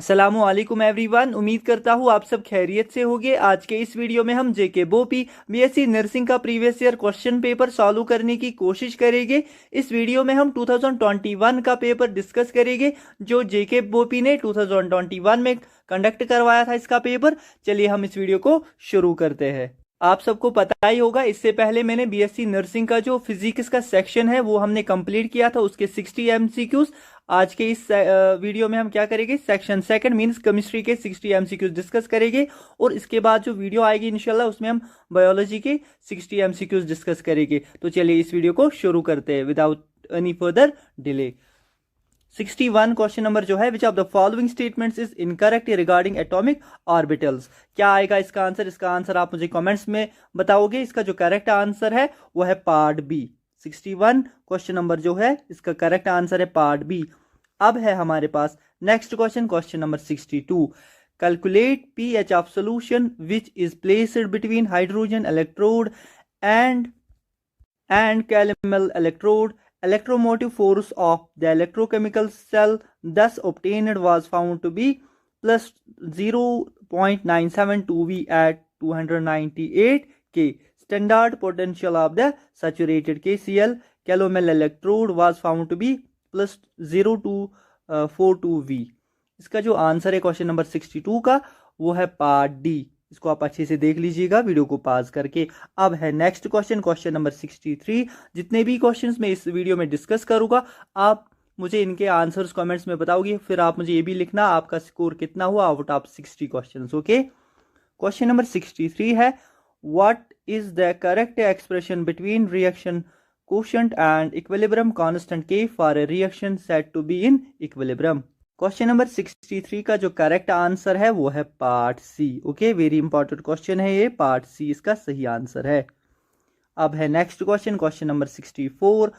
अस्सलामुअलैकुम एवरीवन। उम्मीद करता हूँ आप सब खैरियत से होंगे। आज के इस वीडियो में हम जेके बोपी बीएससी नर्सिंग का previous year question paper solve करने की कोशिश करेंगे। इस वीडियो में हम 2021 का पेपर डिस्कस करेंगे जो जेके बोपी ने 2021 में कंडक्ट करवाया था इसका पेपर। चलिए हम इस वीडियो को शुरू करते हैं। आप सबको पता ही होगा, इससे पहले मैंने बीएससी नर्सिंग का जो फिजिक्स का सेक्शन है वो हमने कंप्लीट किया था, उसके 60 एमसीक्यूज। आज के इस वीडियो में हम क्या करेंगे, सेक्शन सेकंड मींस केमिस्ट्री के 60 एमसीक्यूज डिस्कस करेंगे। और इसके बाद जो वीडियो आएगी इंशाल्लाह उसमें हम बायोलॉजी के 60 एमसीक्यूज डिस्कस करेंगे। तो चलिए इस वीडियो को शुरू करते हैं without any further delay. 61 question number जो है, विच of the following statements is incorrect regarding atomic orbitals. क्या आएगा इसका आंसर? इसका आंसर आप मुझे कमेंट्स में बताओगे। इसका जो करेक्ट आंसर है वो है पार्ट बी। 61 क्वेश्चन नंबर जो है इसका करेक्ट आंसर है पार्ट बी। अब है हमारे पास next question, question number 62। Calculate pH of solution which is placed between hydrogen electrode and calomel electrode. Electromotive force of the electrochemical cell thus obtained was found to be plus 0.972 V at 298 K. Standard potential of the saturated KCl calomel electrode was found to be plus 0.42 V. इसका जो answer है question number 62 का वो है part D. इसको आप अच्छे से देख लीजिएगा वीडियो को पॉज करके। अब है नेक्स्ट क्वेश्चन, क्वेश्चन नंबर 63। जितने भी क्वेश्चंस मैं इस वीडियो में डिस्कस करूंगा आप मुझे इनके आंसर्स कमेंट्स में बताओगे, फिर आप मुझे ये भी लिखना आपका स्कोर कितना हुआ out of 60 questions. Okay, question number 63 है, what is the correct expression between reaction quotient and equilibrium constant के for a reaction set to be in equilibrium. Question number 63 का जो करेक्ट आंसर है वो है part C. Okay, very important question है ये, part सी इसका सही आंसर है। अब है next question, question number 64।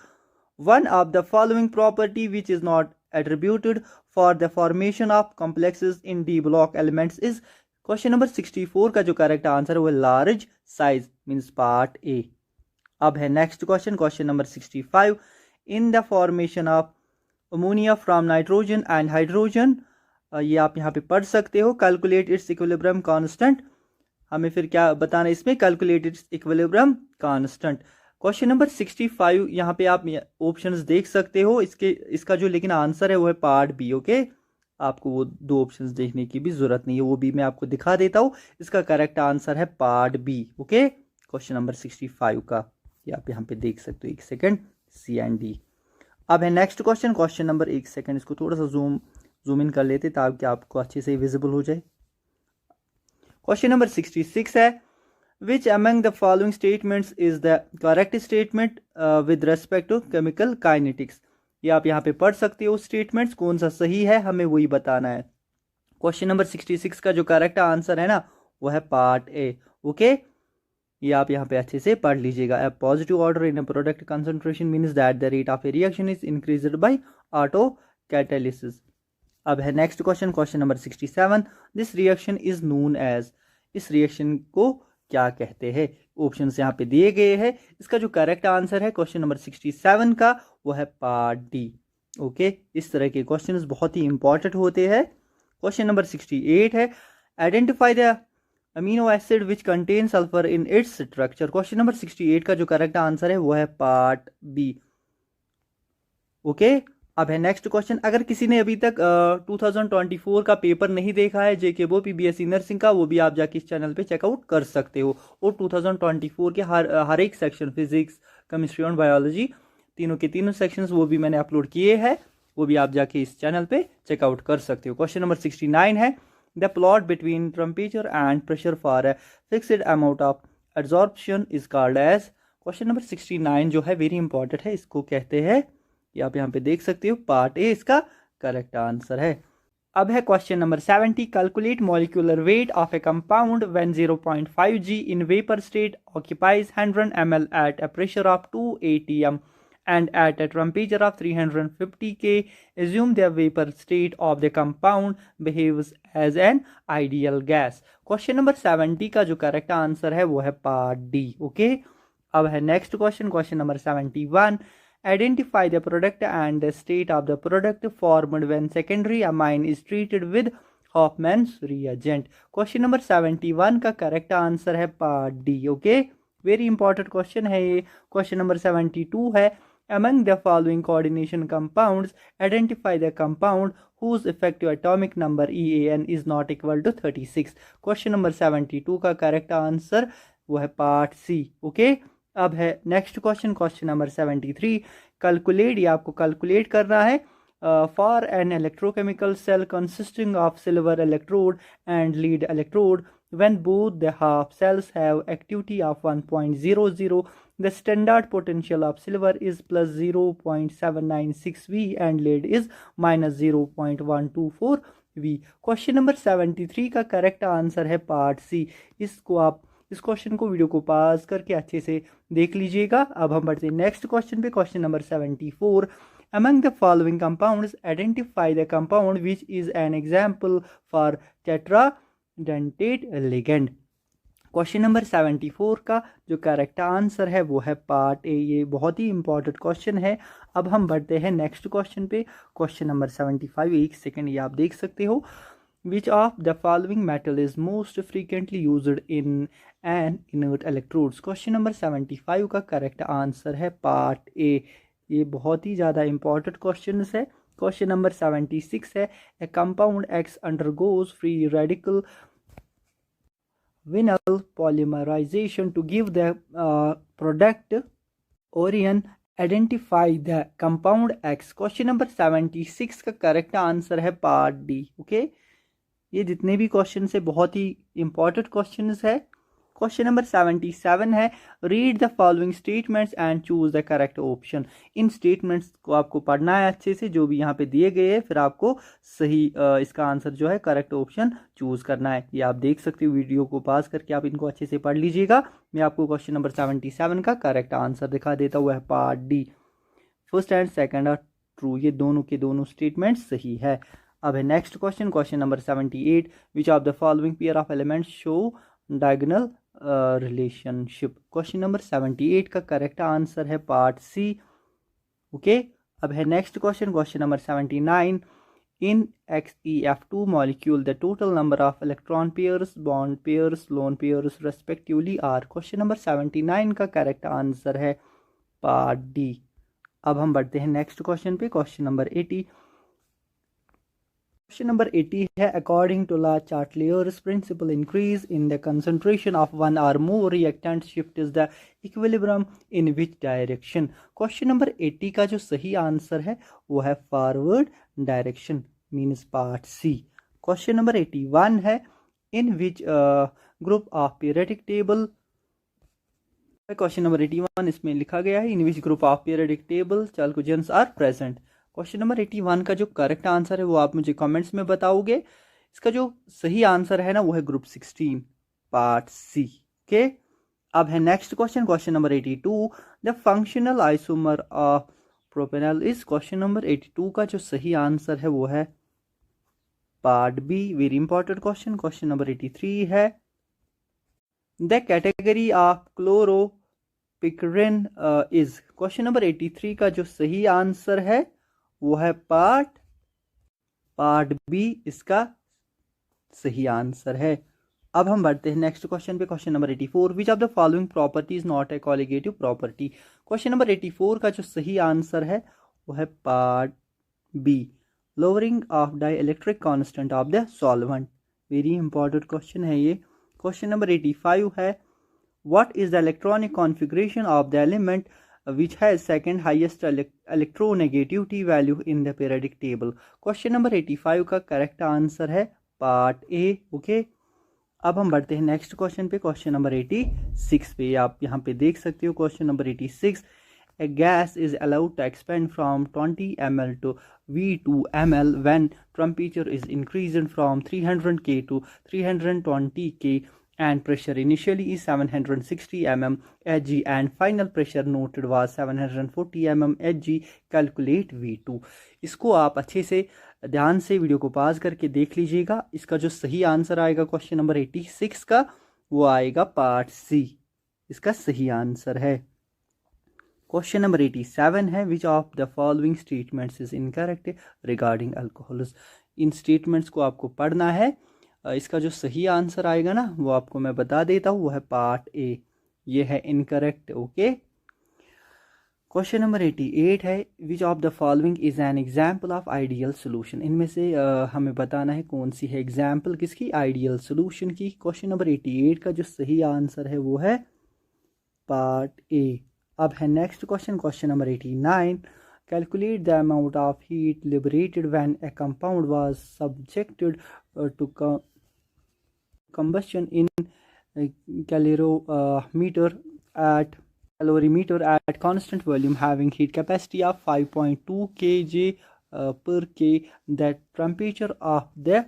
One of the following property which is not attributed for the formation of complexes in D block elements is. Question number 64 का जो correct answer है वो large size means part A. अब है next question, question number 65। In the formation of ammonia from nitrogen and hydrogen, ये आप यहाँ पे पढ़ सकते हो। कैलकुलेट इट्स इक्विलिब्रियम कांस्टेंट, हमें फिर क्या बताना है इसमें, calculate its equilibrium constant. Question number 65 यहाँ पे आप ऑप्शंस देख सकते हो। इसका जो लेकिन आंसर है वो है पार्ट बी। ओके, आपको वो दो ऑप्शंस देखने की भी जरूरत नहीं है, वो भी मैं आपको दिखा देता हूँ। इसका करेक्ट आंसर है part B. Okay, question number 65 का ये आप यहाँ पे देख सकते हो। एक सेकेंड, सी एंड डी। अब है नेक्स्ट क्वेश्चन, क्वेश्चन नंबर, एक सेकंड इसको थोड़ा सा जूम इन कर लेते ताकि आपको अच्छे से विजिबल हो जाए। क्वेश्चन नंबर 66 है, which among the following statements is the correct statement with respect to chemical kinetics. ये आप यहाँ पे पढ़ सकते हो स्टेटमेंट्स, कौन सा सही है हमें वही बताना है। क्वेश्चन नंबर 66 का जो करेक्ट आंसर है ना वो है पार्ट ए। ओके, ये आप यहाँ पे अच्छे से पढ़ लीजिएगा। A positive order in a product concentration means that the rate of a reaction is increased by auto catalysis. अब है next question, question number 67। This reaction is known as, इस रिएक्शन को क्या कहते हैं? ऑप्शंस यहाँ पे दिए गए हैं। इसका जो करेक्ट आंसर है क्वेश्चन नंबर 67 का वो है पार्ट डी। ओके, इस तरह के क्वेश्चंस बहुत ही इंपॉर्टेंट होते हैं। क्वेश्चन नंबर 68 है, identify the amino acid which contain sulphur in its structure. Question number 68 का जो करेक्ट आंसर है वो है पार्ट बी। ओके, अब है नेक्स्ट क्वेश्चन। अगर किसी ने अभी तक 2024 का पेपर नहीं देखा है जेके बोपी बीएससी नर्सिंग का, वो भी आप जाके इस चैनल पे चेकआउट कर सकते हो। और 2024 के हर एक सेक्शन, फिजिक्स, केमिस्ट्री और बायोलॉजी, तीनों के तीनों सेक्शंस वो भी मैंने अपलोड किए हैं, वो भी आप जाके इस चैनल पे चेकआउट कर सकते हो। क्वेश्चन नंबर 69 है, the plot between temperature and pressure for a fixed amount of adsorption is called as। Question number 69 जो है वेरी इंपॉर्टेंट है, इसको कहते हैं, ये आप यहाँ पे देख सकते हो, पार्ट ए इसका करेक्ट आंसर है। अब है question number 70। Calculate molecular weight of A compound when 0.5 g in vapour state occupies 100 ml at a pressure of 2 atm and at a temperature of 350 K, assume the vapor state of the compound behaves as an ideal gas। Question number 70 का जो correct answer है वो है part D. Okay, अब है next question, question number 71। Identify the product and the state of the product formed when secondary amine is treated with Hoffmann's reagent. Question number 71 का correct answer है part D. Okay, very important question है ये। Question number 72 है, among the following coordination compounds identify the compound whose effective atomic number EAN is not equal to 36। Question number 72 का correct answer वो है part C. Okay, अब है next question, question number 73। Calculate, ये आपको calculate करना है। For an electrochemical cell consisting of silver electrode and lead electrode, when both the half cells have activity of 1.00, the standard potential of silver is plus 0.796 V and lead is minus 0.124 V। Question number 73 का correct answer है part सी। इसको आप इस question को video को पास करके अच्छे से देख लीजिएगा। अब हम बढ़ते हैं नेक्स्ट क्वेश्चन पे, question number 74। Among the following compounds, identify the compound which is an example for tetradentate ligand। Question number 74 का जो करेक्ट आंसर है वो है पार्ट ए। ये बहुत ही इंपॉर्टेंट क्वेश्चन है। अब हम बढ़ते हैं नेक्स्ट क्वेश्चन पे, क्वेश्चन नंबर 75। एक सेकेंड, ये आप देख सकते हो। Which of the following metal is most frequently used in an inert electrodes। Question number 75 का करेक्ट आंसर है पार्ट ए। ये बहुत ही ज़्यादा इंपॉर्टेंट क्वेश्चन है। क्वेश्चन नंबर 76 है, a compound X undergoes free radical vinyl polymerisation to give the product orlon, identify the compound X. Question number 76 का correct answer है पार्ट डी। ओके, ये जितने भी क्वेश्चन है बहुत ही इंपॉर्टेंट क्वेश्चन है। क्वेश्चन नंबर 77 है, read the following statements and choose the correct option. In statements को आपको पढ़ना है अच्छे से, जो भी यहाँ पे दिए गए हैं, फिर आपको सही इसका आंसर जो है करेक्ट ऑप्शन चूज करना है। ये आप देख सकते हो, वीडियो को पास करके आप इनको अच्छे से पढ़ लीजिएगा। मैं आपको क्वेश्चन नंबर 77 का करेक्ट आंसर दिखा देता हुआ है part D. First and second are true, ये दोनों के दोनों स्टेटमेंट सही है। अब है next question, question number 78। Which of the following pair of elements show diagonal relationship. Question number 78 का करेक्ट आंसर है पार्ट सी। ओके, अब है next question, question number 79। In XeF2 molecule the total number of electron pairs, bond pairs, lone pairs respectively are। Question number 79 का correct answer है part D. अब हम बढ़ते हैं नेक्स्ट क्वेश्चन पे, क्वेश्चन नंबर 80। क्वेश्चन नंबर 80 है, according to Le Chatelier's principle, increase in the concentration of one और more reactant shift is the equilibrium in which direction. Question number 80 का जो सही आंसर है वो है forward direction, means part C. Question number 81 है, in which group of periodic table. Question number 81 इसमें लिखा गया है, in which group of periodic table chalcogens are present. Question number 81 का जो करेक्ट आंसर है वो आप मुझे कमेंट्स में बताओगे। इसका जो सही आंसर है ना वो है ग्रुप 16 पार्ट सी। ओके, अब है next question, question number 82। The functional isomer of propanol is. Question number 82 का जो सही आंसर है वो है part B. Very important question. Question number 83 है, the category of chloropicrin is. Question number 83 का जो सही आंसर है वो है पार्ट बी, इसका सही आंसर है। अब हम बढ़ते हैं नेक्स्ट क्वेश्चन पे, question number 84। Which of the following property is not a colligative property. Question number 84 का जो सही आंसर है वो है part B, lowering of dielectric constant of the solvent. Very important question है ये। क्वेश्चन नंबर 85 है, what is the electronic configuration of the element which has second highest electronegativity value in the periodic table। Question number 85 का correct answer है part ए। Okay, अब हम बढ़ते हैं next question पे, क्वेश्चन नंबर 86 पे। आप यहाँ पे देख सकते हो question number 86। A gas is allowed to expand from 20 ml to V2 ml when temperature is increased from 300 K to 320 K and pressure initially is 760 mm Hg and final pressure noted was 740 mm Hg। calculate V2। इसको आप अच्छे से ध्यान से video को पास करके देख लीजिएगा। इसका जो सही आंसर आएगा क्वेश्चन नंबर 86 का वो आएगा पार्ट सी, इसका सही आंसर है। क्वेश्चन नंबर 87 है, विच of the following statements is incorrect regarding alcohols. In statements को आपको पढ़ना है। इसका जो सही आंसर आएगा ना वो आपको मैं बता देता हूँ, वो है पार्ट ए, ये है इनकरेक्ट। ओके, क्वेश्चन नंबर 88 है, विच of the following is an example of ideal solution. इनमें से हमें बताना है कौन सी है एग्जाम्पल किसकी, आइडियल सोल्यूशन की। क्वेश्चन नंबर 88 का जो सही आंसर है वो है पार्ट ए। अब है next question, question number 89, calculate the amount of heat liberated when a compound was subjected to combustion in calorimeter at constant volume having heat capacity of 5.2 kg per K. That temperature of the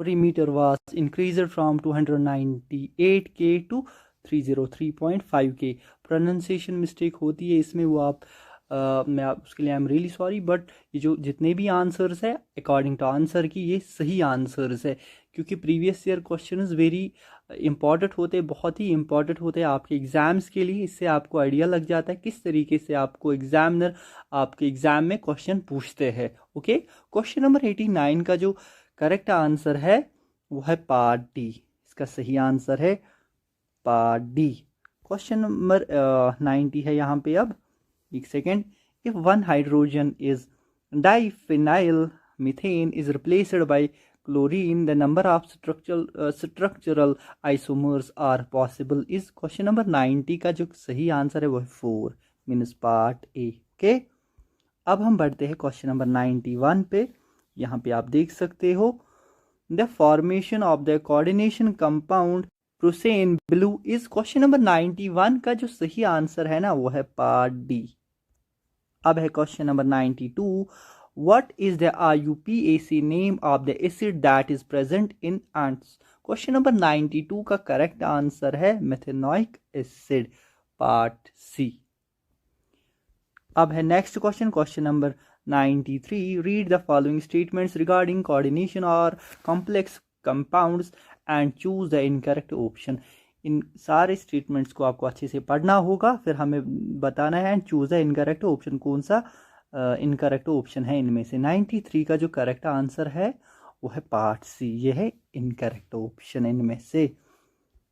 calorimeter was increased from 298 K to 303.5 K. Pronunciation mistake होती है इसमें, वो आप मैं उसके लिए I am really sorry, but ये जो जितने भी आंसर्स है अकॉर्डिंग टू आंसर की ये सही आंसर्स है, क्योंकि previous year questions very important होते हैं, बहुत ही इंपॉर्टेंट होते हैं आपके एग्जाम्स के लिए। इससे आपको आइडिया लग जाता है किस तरीके से आपको एग्जामिनर आपके एग्जाम में क्वेश्चन पूछते हैं। ओके, क्वेश्चन नंबर 89 का जो करेक्ट आंसर है वो है पार्ट डी, इसका सही आंसर है पार्ट डी। क्वेश्चन नंबर 90 है यहाँ पे, अब एक second, if one hydrogen is diphenyl methane is replaced by chlorine, the number of structural isomers are possible is। Question number 90 का जो सही आंसर है वो है 4 मीन्स पार्ट ए। ओके, अब हम बढ़ते हैं क्वेश्चन नंबर 91 पे। यहाँ पे आप देख सकते हो, the formation of the coordination compound Prussian blue is. Question number 91 का जो सही आंसर है ना वो है पार्ट डी। अब है question number 92, what is the IUPAC name of the acid that is present in ants। Question number 92 का करेक्ट आंसर है मेथेनोइक एसिड, पार्ट सी। अब है next question, question number 93, read the following statements regarding coordination और complex compounds and choose the incorrect option. इन सारे statements को आपको अच्छे से पढ़ना होगा, फिर हमें बताना है and choose the incorrect option, कौन सा इनकरेक्ट ऑप्शन है इनमें से। 93 का जो करेक्ट आंसर है वो है पार्ट सी, ये है इनकरेक्ट ऑप्शन इनमें से।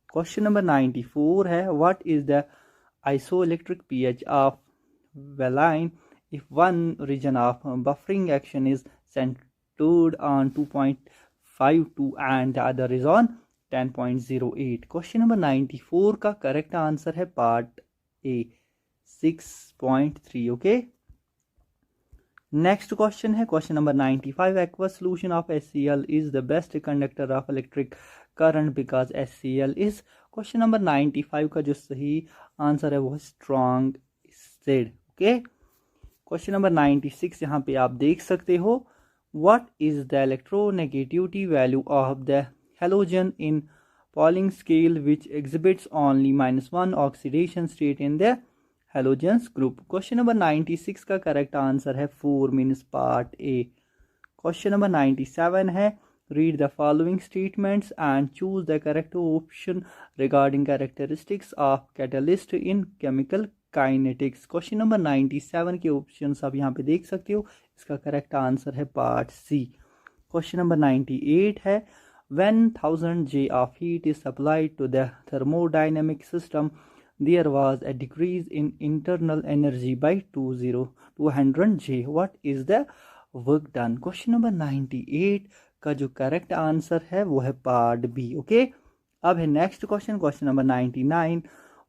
क्वेश्चन नंबर 94 है, what is the isoelectric pH of valine if one region of buffering action is centred on 2.52 and the other is on 10.08। Question number 94 का करेक्ट आंसर है part A, 6.3। Okay, next question है question number 95, aqueous solution of HCl is the best conductor of electric current because HCl is. Question number 95 का जो सही answer है वो है strong acid. Okay, question number 96 यहाँ पे आप देख सकते हो, what is the electronegativity value of the halogen in polling scale which exhibits only -1 oxidation state in the halogens group. Question number 96 का करेक्ट आंसर है 4 means part A. Question number 97 है, read the following statements and choose the correct option regarding characteristics of catalyst in chemical kinetics. Question number 97 के options आप यहाँ पे देख सकते हो, इसका करेक्ट आंसर है पार्ट सी। क्वेश्चन नंबर 98 है, when 1000 J of heat is supplied to the thermodynamic system, there was a decrease in internal energy by 200 J. What is the work done? Question number 98 का जो correct answer है वो है part B. Okay, अब है next question, question number 99,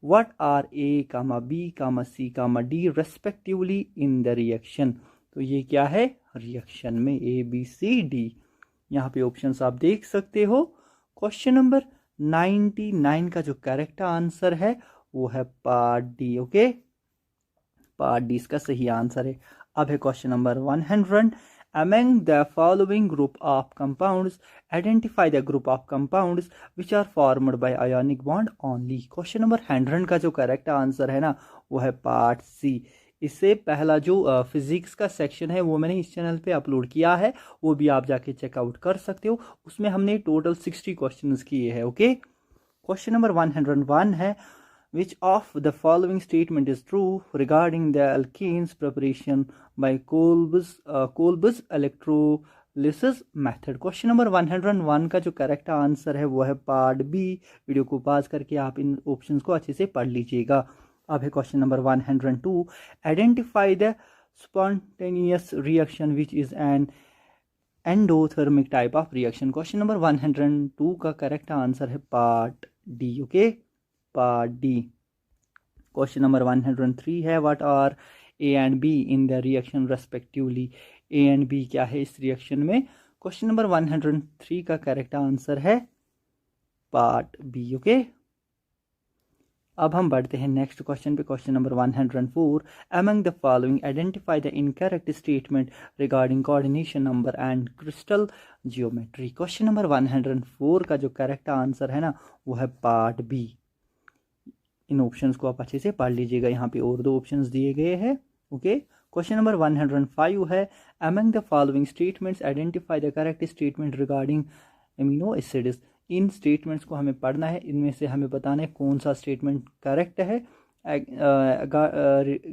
what are A, B, C, D respectively in the reaction। तो ये क्या है रिएक्शन में, A, B, C, D। यहाँ पे ऑप्शंस आप देख सकते हो। क्वेश्चन नंबर 99 का जो करेक्ट आंसर है वो है part D. Okay, part D इसका सही आंसर है। अब है question number 100, among the following group of compounds identify the group of compounds which are formed by ionic bond only. Question number 100 का जो करेक्ट आंसर है ना वो है पार्ट सी। इससे पहला जो फिजिक्स का सेक्शन है वो मैंने इस चैनल पे अपलोड किया है, वो भी आप जाके चेकआउट कर सकते हो। उसमें हमने टोटल 60 क्वेश्चंस किए हैं। ओके, क्वेश्चन नंबर 101 है, which of the following statement is true regarding the alkanes preparation by Kolbe's lysis method. Question number 101 का जो करेक्ट आंसर है वो है पार्ट बी। वीडियो को पॉज करके आप इन ऑप्शंस को अच्छे से पढ़ लीजिएगा। अब है question number 102, identify the spontaneous reaction which is an endothermic type of reaction. Question number 102 का करेक्ट आंसर है part D. Okay, part D. Question number 103 है, what are A and B in the reaction respectively. A and B क्या है इस reaction में। Question number 103 का correct answer है part B. Okay, अब हम बढ़ते हैं नेक्स्ट क्वेश्चन पे। Question number 104, among the following identify the incorrect statement regarding coordination number and crystal geometry. Question number 104 का जो करेक्ट आंसर है ना वो है पार्ट बी। इन ऑप्शंस को आप अच्छे से पढ़ लीजिएगा, यहाँ पे और दो ऑप्शंस दिए गए हैं। ओके, क्वेश्चन नंबर 105 है, among the following statements identify the correct statement regarding amino acids. In statements को हमें पढ़ना है, इनमें से हमें बताना है कौन सा स्टेटमेंट करेक्ट है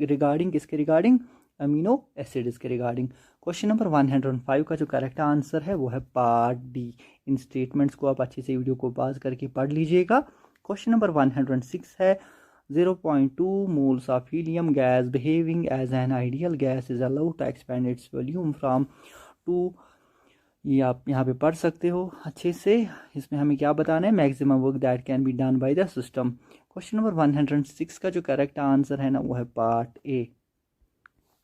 रिगार्डिंग किसके, रिगार्डिंग अमीनो एसिड्स के रिगार्डिंग। क्वेश्चन नंबर 105 का जो करेक्ट आंसर है वो है पार्ट डी। इन स्टेटमेंट्स को आप अच्छे से वीडियो को पॉज करके पढ़ लीजिएगा। क्वेश्चन नंबर 106 है, 0.2 moles of helium gas behaving as an ideal gas is allowed to expand its volume from 2, ये आप यहाँ पे पढ़ सकते हो अच्छे से। इसमें हमें क्या बताना है, maximum work that can be done by the system. Question number 106 का जो करेक्ट आंसर है ना वो है पार्ट ए।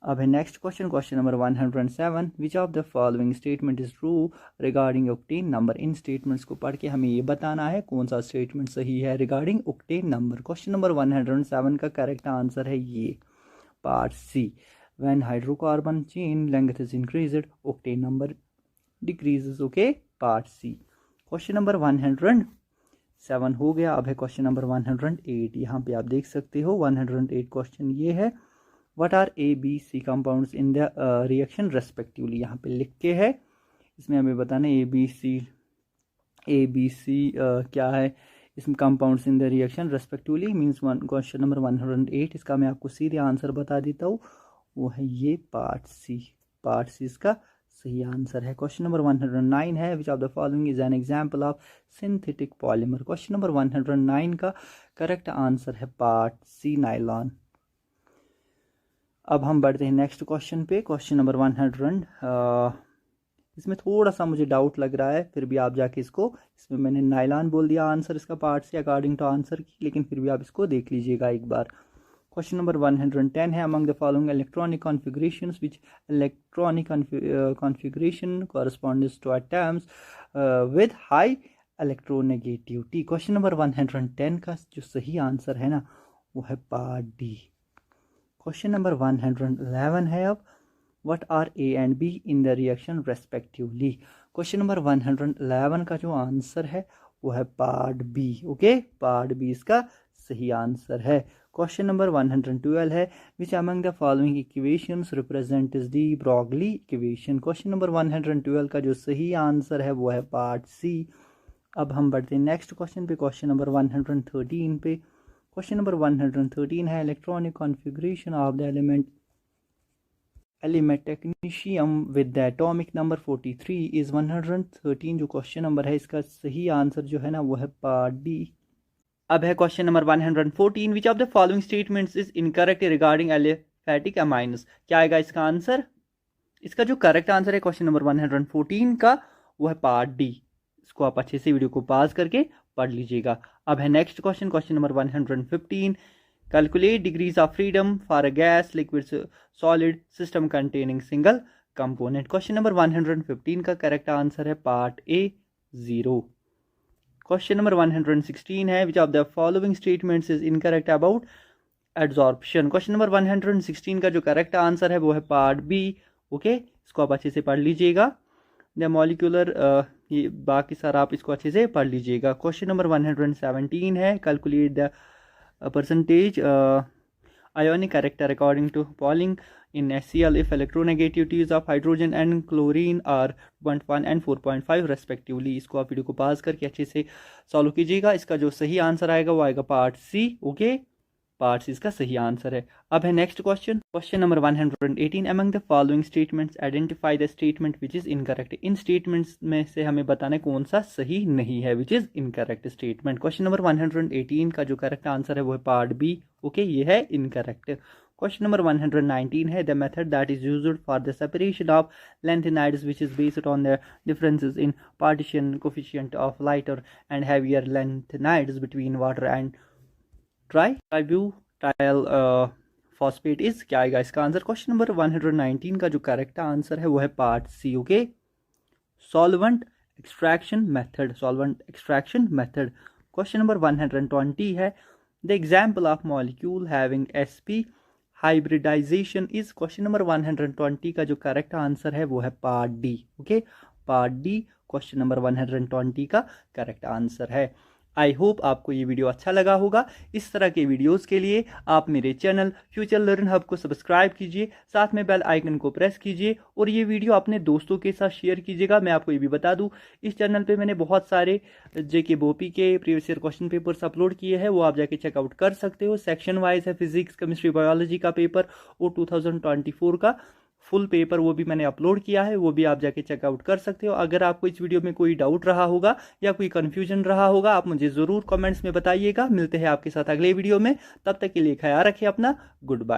अब है next question, question number 107, which of the following statement is true regarding octane number. In statements को पढ़ के हमें ये बताना है कौन सा स्टेटमेंट सही है regarding octane number. Question number 107 का करेक्ट आंसर है ये part C, when hydrocarbon chain length is increased octane number decreases. Okay, part C. Question number 107 हो गया। अब है क्वेश्चन नंबर 108, यहाँ पे आप देख सकते हो 108 क्वेश्चन ये है, what are A B C compounds in the reaction respectively. यहाँ पे लिख के है, इसमें हमें बताना है ए बी सी क्या है इसमें compounds in the reaction respectively means question number 108 इसका मैं आपको सीधे आंसर बता देता हूँ, वो है ये पार्ट सी। पार्ट सी इसका सही आंसर है। क्वेश्चन नंबर 109 है, विच of the following is an example of synthetic polymer. Question number 109 का करेक्ट आंसर है पार्ट सी, नाइलॉन। अब हम बढ़ते हैं नेक्स्ट क्वेश्चन पे। क्वेश्चन नंबर 100 इसमें थोड़ा सा मुझे डाउट लग रहा है, फिर भी आप जाके इसको, इसमें मैंने नाइलॉन बोल दिया आंसर इसका पार्ट से अकॉर्डिंग टू आंसर की, लेकिन फिर भी आप इसको देख लीजिएगा एक बार। क्वेश्चन नंबर 110 है, among the following electronic configurations which electronic configuration corresponds two atoms with high electronegativity. Question number 110 का जो सही आंसर है ना वो है पार्ट डी। क्वेश्चन नंबर 111 है, अब what are A and B in the reaction respectively. Question number 111 का जो आंसर है वो है part B. Okay, part B इसका सही आंसर है। क्वेश्चन नंबर 112 है, which among the following equations represent is de Broglie equation. Question number 112 का जो सही आंसर है वो है पार्ट सी। अब हम बढ़ते हैं नेक्स्ट क्वेश्चन पे, क्वेश्चन नंबर 113 पे। क्वेश्चन नंबर 113 है, electronic configuration of the element technetium with the atomic number 43 is 113। जो क्वेश्चन नंबर है इसका सही आंसर जो है ना वो है पार्ट डी। अब है question number 114, which of the following statements is incorrect regarding aliphatic amines. क्या आएगा इसका आंसर। इसका जो करेक्ट आंसर है क्वेश्चन नंबर 114 का वो है पार्ट डी। इसको आप अच्छे से वीडियो को पॉज करके पढ़ लीजिएगा। अब है next question, question number 115, calculate degrees of freedom for a gas liquid solid system containing single component. Question number 115 का करेक्ट आंसर है पार्ट ए 0। क्वेश्चन नंबर 116 है, विच of the following statements is incorrect about adsorption. Question number 116 का जो correct answer है वो है part B. Okay, इसको आप अच्छे से पढ़ लीजिएगा। द मॉलिक्यूलर ये बाकी सारा आप इसको अच्छे से पढ़ लीजिएगा। क्वेश्चन नंबर 117 है, calculate the percentage ionic character according to Pauling in HCl if electronegativities of hydrogen and chlorine are 0.1 and 4.5 respectively। इसको आप वीडियो को पास करके अच्छे से सॉल्व कीजिएगा। इसका जो सही आंसर आएगा वो आएगा पार्ट सी। ओके, पार्ट्स इसका सही आंसर है। अब है next question, question number 118, among the following statements identify the statement which is incorrect. In statements में से हमें बताना है कौन सा सही नहीं है, which is incorrect statement. Question number 118 का जो करेक्ट आंसर है वो है पार्ट बी। ओके, ये है इनकरेक्ट। क्वेश्चन नंबर 119 है the method that is used for the separation of lanthanides which is based on the differences in partition coefficient of lighter and heavier lanthanides between water and tributyl phosphate is, क्या आएगा इसका answer. Question number 119 का जो correct answer है वो है part C. Okay, solvent extraction method, solvent extraction method. Question number 120 है the example of molecule having sp hybridisation इज। क्वेश्चन नंबर 120 का जो करेक्ट आंसर है वो है part D. Okay, part D question number 120 का करेक्ट आंसर है। I hope आपको ये वीडियो अच्छा लगा होगा। इस तरह के वीडियोस के लिए आप मेरे चैनल फ्यूचर लर्न हब को सब्सक्राइब कीजिए, साथ में बेल आइकन को प्रेस कीजिए और ये वीडियो अपने दोस्तों के साथ शेयर कीजिएगा। मैं आपको ये भी बता दूं, इस चैनल पे मैंने बहुत सारे जेके बोपी के previous year question papers upload किए हैं, वो आप जाके चेकआउट कर सकते हो। सेक्शन वाइज है फिजिक्स, केमिस्ट्री, बायोलॉजी का पेपर और 2024 का फुल पेपर वो भी मैंने अपलोड किया है, वो भी आप जाके चेकआउट कर सकते हो। अगर आपको इस वीडियो में कोई डाउट रहा होगा या कोई कंफ्यूजन रहा होगा, आप मुझे ज़रूर कमेंट्स में बताइएगा। मिलते हैं आपके साथ अगले वीडियो में, तब तक के लिए ख्याल रखें अपना। Good bye.